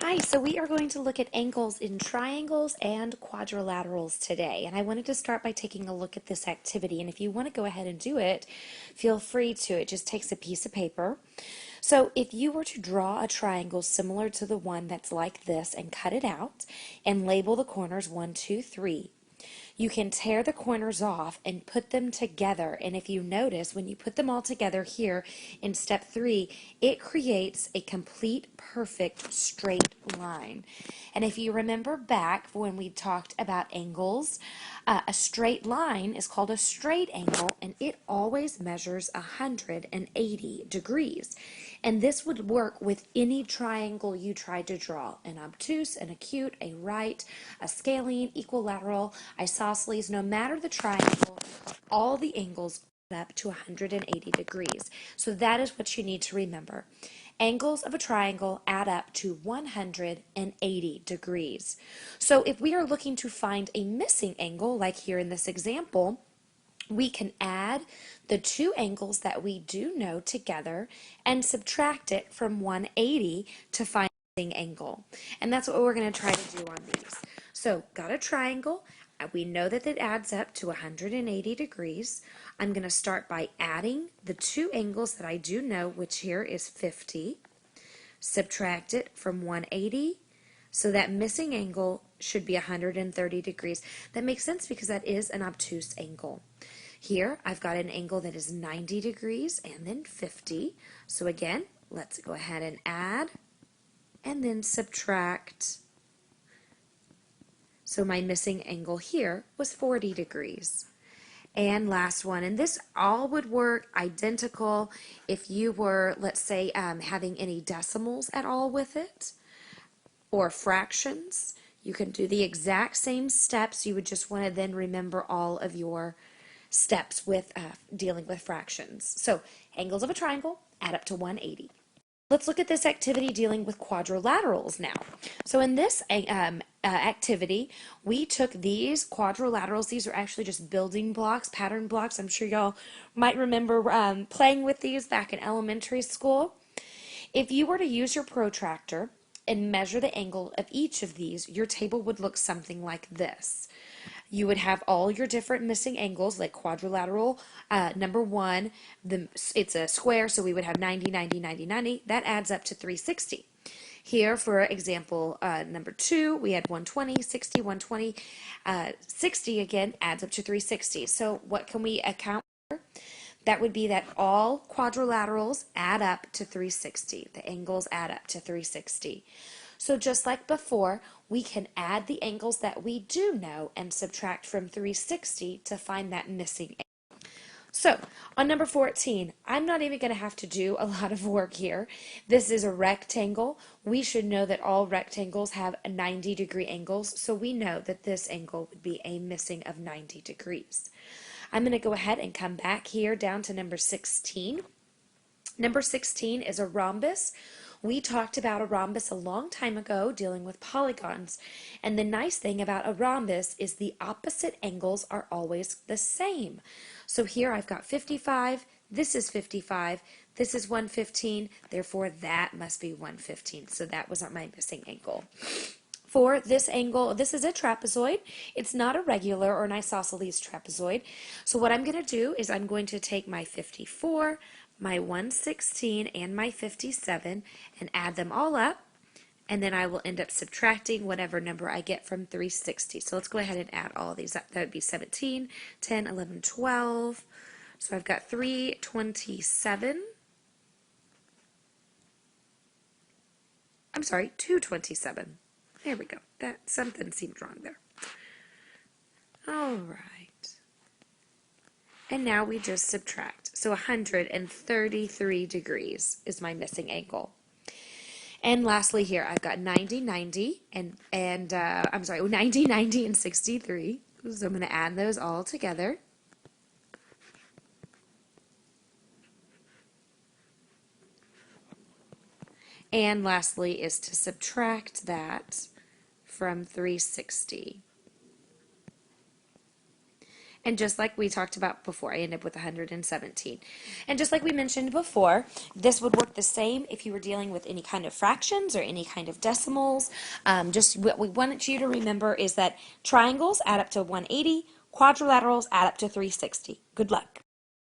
Hi, so we are going to look at angles in triangles and quadrilaterals today. And I wanted to start by taking a look at this activity. And if you want to go ahead and do it, feel free to. It just takes a piece of paper. So if you were to draw a triangle similar to the one that's like this and cut it out and label the corners 1, 2, 3, you can tear the corners off and put them together. And if you notice, when you put them all together here in step 3, it creates a complete, perfect, straight line. And if you remember back when we talked about angles, a straight line is called a straight angle, and it always measures 180 degrees. And this would work with any triangle you tried to draw: an obtuse, an acute, a right, a scalene, equilateral, isosceles. No matter the triangle, all the angles add up to 180 degrees. So that is what you need to remember. Angles of a triangle add up to 180 degrees. So if we are looking to find a missing angle, like here in this example, we can add the two angles that we do know together and subtract it from 180 to find the missing angle. And that's what we're going to try to do on these. So, got a triangle. We know that it adds up to 180 degrees. I'm going to start by adding the two angles that I do know, which here is 50. Subtract it from 180. So that missing angle should be 130 degrees. That makes sense because that is an obtuse angle. Here I've got an angle that is 90 degrees and then 50. So again, let's go ahead and add and then subtract. So my missing angle here was 40 degrees. And last one, and this all would work identical if you were, let's say, having any decimals at all with it, or fractions. You can do the exact same steps. You would just want to then remember all of your steps with dealing with fractions. So angles of a triangle add up to 180. Let's look at this activity dealing with quadrilaterals now. So in this activity, we took these quadrilaterals. These are actually just building blocks, pattern blocks. I'm sure y'all might remember playing with these back in elementary school. If you were to use your protractor and measure the angle of each of these, your table would look something like this. You would have all your different missing angles, like quadrilateral number 1, it's a square, so we would have 90, 90, 90, 90. That adds up to 360. Here, for example, number 2, we had 120, 60, 120. 60 again adds up to 360. So what can we account for? That would be that all quadrilaterals add up to 360. The angles add up to 360. So just like before, we can add the angles that we do know and subtract from 360 to find that missing angle. So on number 14, I'm not even going to have to do a lot of work here. This is a rectangle. We should know that all rectangles have 90-degree angles, so we know that this angle would be a missing of 90 degrees. I'm going to go ahead and come back here down to number 16. Number 16 is a rhombus. We talked about a rhombus a long time ago dealing with polygons. And the nice thing about a rhombus is the opposite angles are always the same. So here I've got 55, this is 55, this is 115, therefore that must be 115. So that was my missing angle. For this angle, this is a trapezoid. It's not a regular or an isosceles trapezoid. So what I'm going to do is I'm going to take my 54, my 116, and my 57 and add them all up, and then I will end up subtracting whatever number I get from 360. So let's go ahead and add all of these up. That would be 17, 10, 11, 12. So I've got 327. I'm sorry, 227. There we go. That something seemed wrong there. All right. And now we just subtract. So 133 degrees is my missing angle. And lastly here, I've got 90, 90, and I'm sorry, 90, 90, and 63. So I'm going to add those all together. And lastly is to subtract that from 360. And just like we talked about before, I end up with 117. And just like we mentioned before, this would work the same if you were dealing with any kind of fractions or any kind of decimals. Just what we want you to remember is that triangles add up to 180, quadrilaterals add up to 360. Good luck.